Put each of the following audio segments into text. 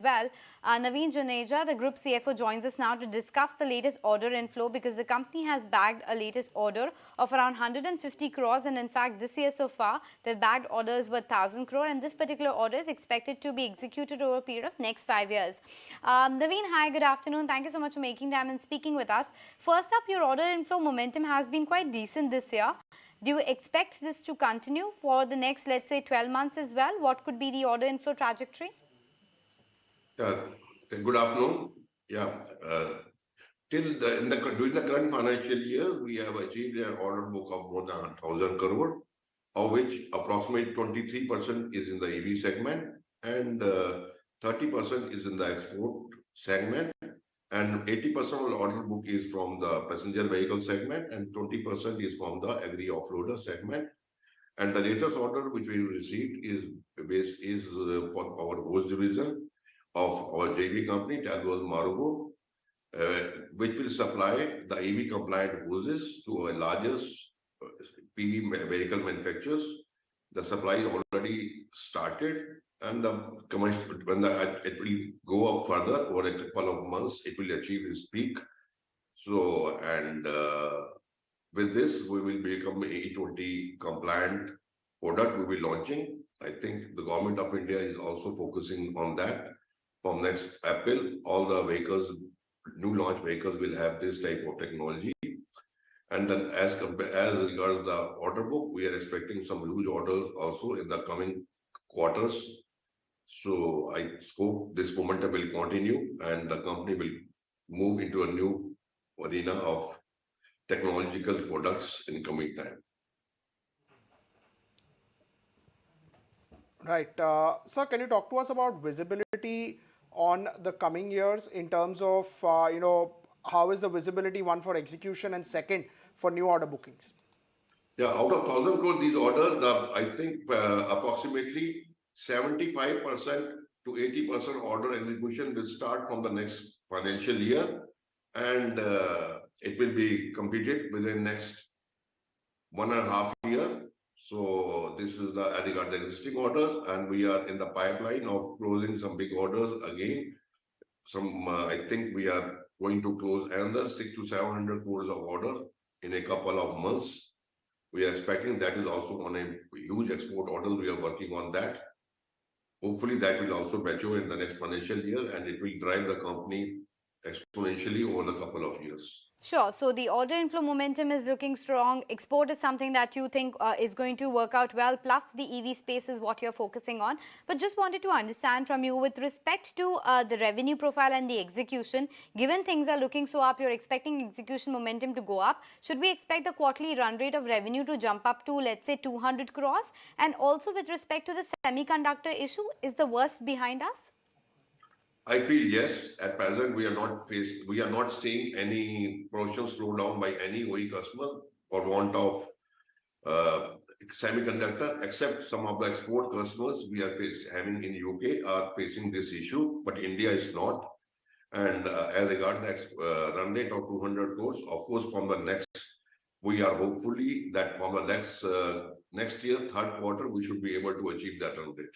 well. Navin Juneja, the group CFO, joins us now to discuss the latest order inflow because the company has bagged a latest order of around 150 crores, and in fact this year so far they've bagged orders worth 1000 crore, and this particular order is expected to be executed over a period of next 5 years. Navin, hi, good afternoon. Thank you so much for making time and speaking with us. First up, your order inflow momentum has been quite decent this year. Do you expect this to continue for the next, let's say, 12 months as well? What could be the order inflow trajectory? Yeah, good afternoon. Yeah, during the current financial year, we have achieved an order book of more than 1000 crore, of which approximately 23% is in the EV segment and 30% is in the export segment, and 80% of the order book is from the passenger vehicle segment and 20% is from the agri offloader segment. And the latest order which we received is for our hose division of our JV company, Talbros Marugo, which will supply the EV compliant hoses to our largest PV vehicle manufacturers. The supply is already started, and it will go up further over a couple of months. It will achieve its peak. So, and with this, we will become E20 compliant product we will be launching. I think the government of India is also focusing on that. From next April, all the vehicles, new launch vehicles will have this type of technology. And then as regards the order book, we are expecting some huge orders also in the coming quarters. So I hope this momentum will continue and the company will move into a new arena of technological products in coming time. Right. Sir, can you talk to us about visibility on the coming years in terms of, how is the visibility, one, for execution, and second, for new order bookings? Yeah, out of 1000 crore, these orders, I think approximately 75% to 80% order execution will start from the next financial year, and it will be completed within next 1.5 years. So this is as regard the existing orders, and we are in the pipeline of closing some big orders again. I think we are going to close another 600 to 700 crores of order in a couple of months. We are expecting that is also on a huge export orders. We are working on that. Hopefully that will also mature in the next financial year, and it will drive the company exponentially over the couple of years. Sure. So the order inflow momentum is looking strong. Export is something that you think is going to work out well, plus the EV space is what you're focusing on. But just wanted to understand from you with respect to the revenue profile and the execution, given things are looking so up, you're expecting execution momentum to go up. Should we expect the quarterly run rate of revenue to jump up to, let's say, 200 crores? And also with respect to the semiconductor issue, is the worst behind us? I feel yes. At present, we are not seeing any production slowdown by any OE customer or want of semiconductor, except some of the export customers we are having in UK are facing this issue, but India is not. And as regard the run rate of 200 crores, of course, from the next, we are hopefully that from the next year, third quarter, we should be able to achieve that run rate.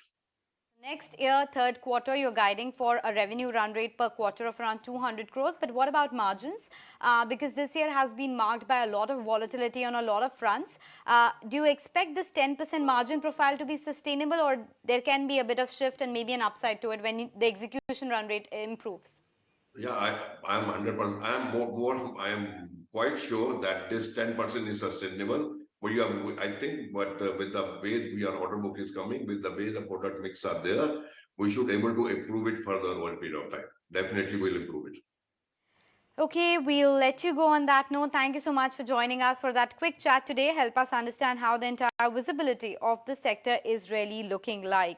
Next year, third quarter, you're guiding for a revenue run rate per quarter of around 200 crores. But what about margins? Because this year has been marked by a lot of volatility on a lot of fronts. Do you expect this 10% margin profile to be sustainable, or there can be a bit of shift and maybe an upside to it when the execution run rate improves? Yeah, I'm 100%. I am quite sure that this 10% is sustainable. I think, but with the way order book is coming, with the way the product mix are there, we should be able to improve it further over a period of time. Definitely we'll improve it. Okay, we'll let you go on that note. Thank you so much for joining us for that quick chat today. Help us understand how the entire visibility of the sector is really looking like.